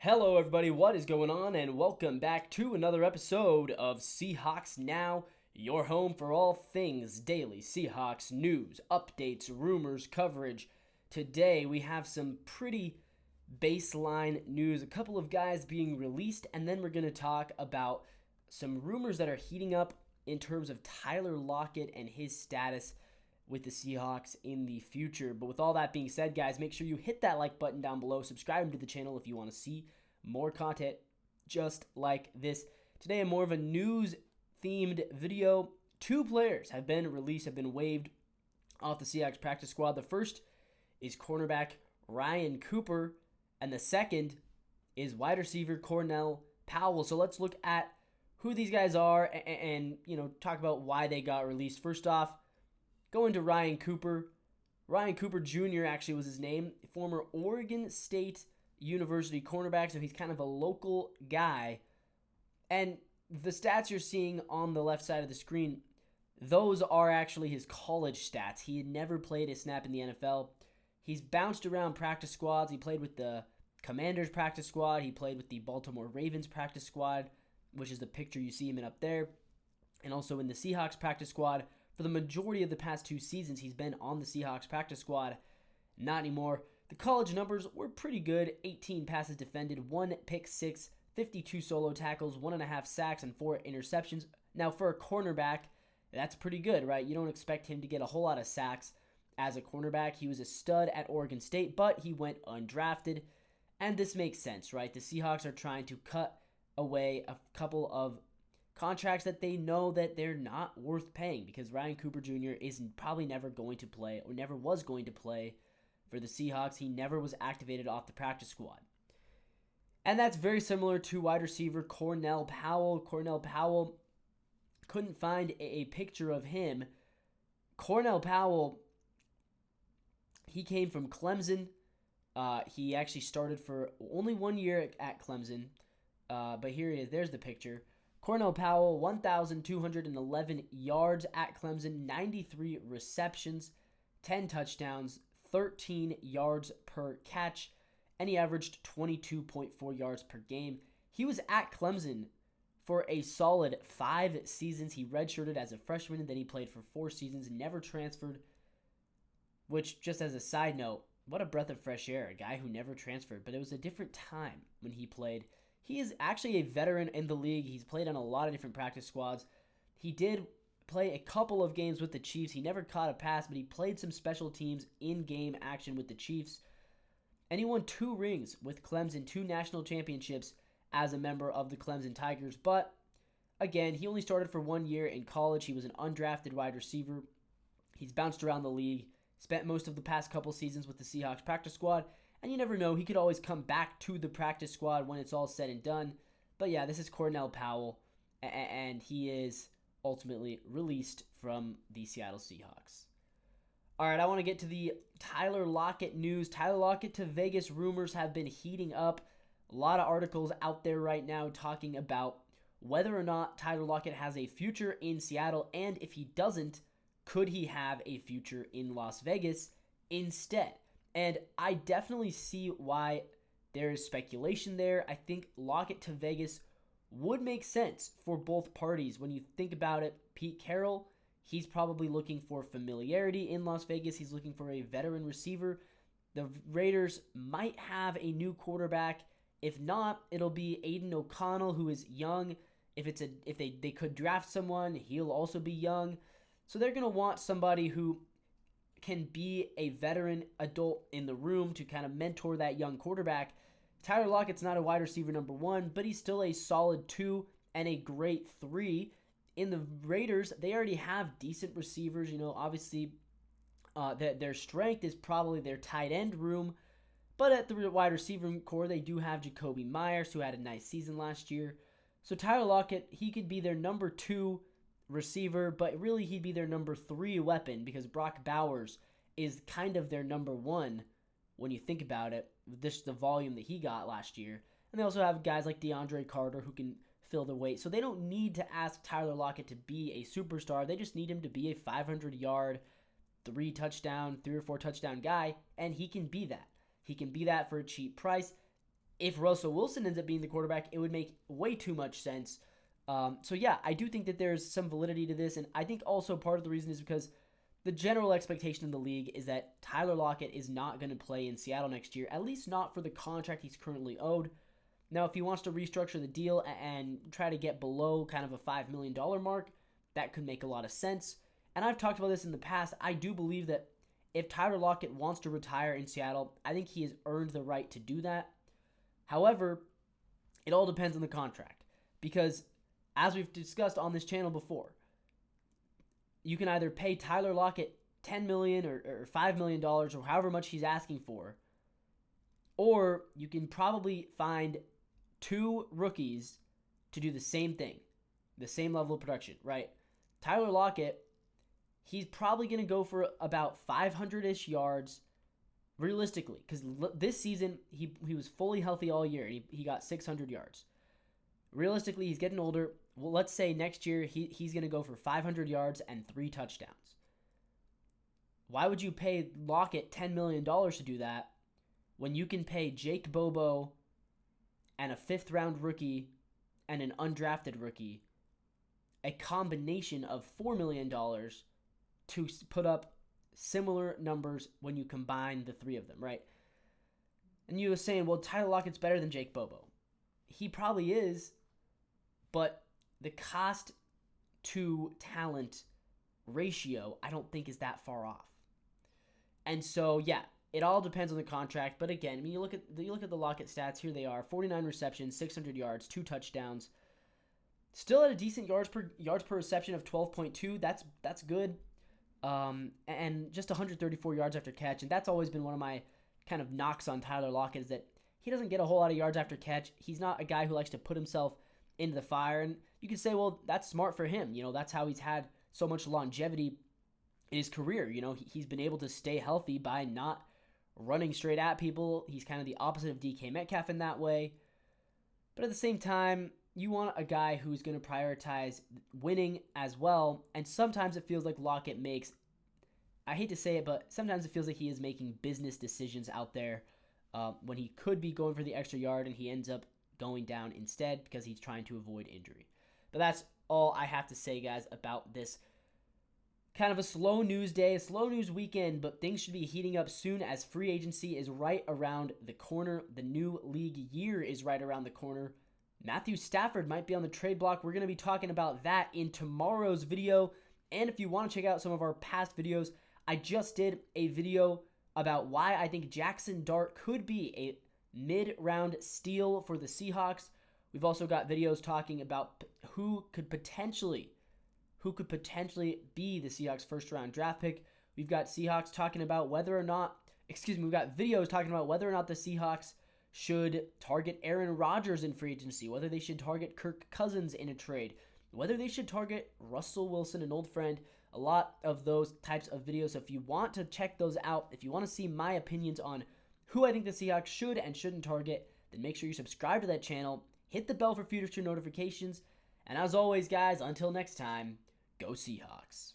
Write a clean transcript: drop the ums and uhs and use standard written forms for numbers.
Hello, everybody. What is going on? And welcome back to another episode of Seahawks Now, your home for all things daily Seahawks news, updates, rumors, coverage. Today, we have some pretty baseline news, a couple of guys being released, and then we're going to talk about some rumors that are heating up in terms of Tyler Locket and his status with the Seahawks in the future. But with all that being said, guys, make sure you hit that like button down below. Subscribe to the channel if you want to see more content just like this. Today, more of a news-themed video. Two players have been released, have been waived off the Seahawks practice squad. The first is cornerback Ryan Cooper, and the second is wide receiver Cornell Powell. So let's look at who these guys are and talk about why they got released. First off, going to Ryan Cooper. Ryan Cooper Jr. actually was his name, former Oregon State University cornerback, so he's kind of a local guy. And the stats you're seeing on the left side of the screen, those are actually his college stats. He had never played a snap in the NFL. He's bounced around practice squads. He played with the Commanders practice squad. He played with the Baltimore Ravens practice squad, which is the picture you see him in up there. And also in the Seahawks practice squad. For the majority of the past 2 seasons, he's been on the Seahawks practice squad. Not anymore. The college numbers were pretty good. 18 passes defended, 1 pick six, 52 solo tackles, 1.5 sacks, and 4 interceptions. Now, for a cornerback, that's pretty good, right? You don't expect him to get a whole lot of sacks as a cornerback. He was a stud at Oregon State, but he went undrafted. And this makes sense, right? The Seahawks are trying to cut away a couple of contracts that they know that they're not worth paying, because Ryan Cooper Jr. is probably never going to play, or never was going to play for the Seahawks. He never was activated off the practice squad. And that's very similar to wide receiver Cornell Powell. Cornell Powell, couldn't find a picture of him. Cornell Powell, he came from Clemson. He actually started for only 1 year at Clemson. But here he is. There's the picture. Cornell Powell, 1,211 yards at Clemson, 93 receptions, 10 touchdowns, 13 yards per catch, and he averaged 22.4 yards per game. He was at Clemson for a solid 5 seasons. He redshirted as a freshman, and then he played for 4 seasons, never transferred, which, just as a side note, what a breath of fresh air, a guy who never transferred, but it was a different time when he played. He is actually a veteran in the league. He's played on a lot of different practice squads. He did play a couple of games with the Chiefs. He never caught a pass, but he played some special teams in-game action with the Chiefs. And he won 2 rings with Clemson, 2 national championships as a member of the Clemson Tigers. But, again, he only started for 1 year in college. He was an undrafted wide receiver. He's bounced around the league, spent most of the past couple seasons with the Seahawks practice squad. And you never know, he could always come back to the practice squad when it's all said and done. But yeah, this is Cornell Powell, and he is ultimately released from the Seattle Seahawks. All right, I want to get to the Tyler Locket news. Tyler Locket to Vegas rumors have been heating up. A lot of articles out there right now talking about whether or not Tyler Locket has a future in Seattle, and if he doesn't, could he have a future in Las Vegas instead? And I definitely see why there is speculation there. I think Locket to Vegas would make sense for both parties. When you think about it, Pete Carroll, he's probably looking for familiarity in Las Vegas. He's looking for a veteran receiver. The Raiders might have a new quarterback. If not, it'll be Aiden O'Connell, who is young. If they could draft someone, he'll also be young. So they're going to want somebody who can be a veteran adult in the room to kind of mentor that young quarterback. Tyler Lockett's not a wide receiver number 1, but he's still a solid 2 and a great 3. In the Raiders, they already have decent receivers. Obviously, their strength is probably their tight end room. But at the wide receiver core, they do have Jacoby Myers, who had a nice season last year. So Tyler Lockett, he could be their number 2 receiver, but really he'd be their number 3 weapon, because Brock Bowers is kind of their number 1 when you think about it, this the volume that he got last year. And they also have guys like DeAndre Carter who can fill the weight. So they don't need to ask Tyler Lockett to be a superstar. They just need him to be a 500-yard, 3 or 4 touchdown guy, and he can be that. He can be that for a cheap price. if Russell Wilson ends up being the quarterback, it would make way too much sense. So yeah, I do think that there's some validity to this, and I think also part of the reason is because the general expectation in the league is that Tyler Lockett is not going to play in Seattle next year, at least not for the contract he's currently owed. Now, if he wants to restructure the deal and try to get below kind of a $5 million mark, that could make a lot of sense. And I've talked about this in the past. I do believe that if Tyler Lockett wants to retire in Seattle, I think he has earned the right to do that. However, it all depends on the contract, because as we've discussed on this channel before, you can either pay Tyler Lockett $10 million or $5 million or however much he's asking for, or you can probably find two rookies to do the same thing, the same level of production, right? Tyler Lockett, he's probably going to go for about 500-ish yards realistically, because this season he was fully healthy all year and he got 600 yards. Realistically, he's getting older. Well, let's say next year he's going to go for 500 yards and 3 touchdowns. Why would you pay Lockett $10 million to do that when you can pay Jake Bobo and a 5th-round rookie and an undrafted rookie a combination of $4 million to put up similar numbers when you combine the 3 of them, right? And you were saying, well, Tyler Lockett's better than Jake Bobo. He probably is, but the cost to talent ratio, I don't think is that far off. And so, yeah, it all depends on the contract. But again, I mean, you look at the Lockett stats. Here they are: 49 receptions, 600 yards, 2 touchdowns. Still at a decent yards per reception of 12.2. That's good. And just 134 yards after catch. And that's always been one of my kind of knocks on Tyler Lockett, is that he doesn't get a whole lot of yards after catch. He's not a guy who likes to put himself into the fire. And you can say, well, that's smart for him. You know, that's how he's had so much longevity in his career. You know, he's been able to stay healthy by not running straight at people. He's kind of the opposite of DK Metcalf in that way. But at the same time, you want a guy who's going to prioritize winning as well. And sometimes it feels like Lockett makes, I hate to say it, but sometimes it feels like he is making business decisions out there when he could be going for the extra yard, and he ends up going down instead because he's trying to avoid injury. But that's all I have to say, guys, about this kind of a slow news day, a slow news weekend, but things should be heating up soon as free agency is right around the corner. The new league year is right around the corner. Matthew Stafford might be on the trade block. We're going to be talking about that in tomorrow's video. And if you want to check out some of our past videos, I just did a video about why I think Jackson Dart could be a mid-round steal for the Seahawks. We've also got videos talking about who could potentially be the Seahawks' first-round draft pick. We've got Seahawks talking about we've got videos talking about whether or not the Seahawks should target Aaron Rodgers in free agency, whether they should target Kirk Cousins in a trade, whether they should target Russell Wilson, an old friend, a lot of those types of videos. So if you want to check those out, if you want to see my opinions on who I think the Seahawks should and shouldn't target, then make sure you subscribe to that channel, hit the bell for future notifications, and as always, guys, until next time, go Seahawks.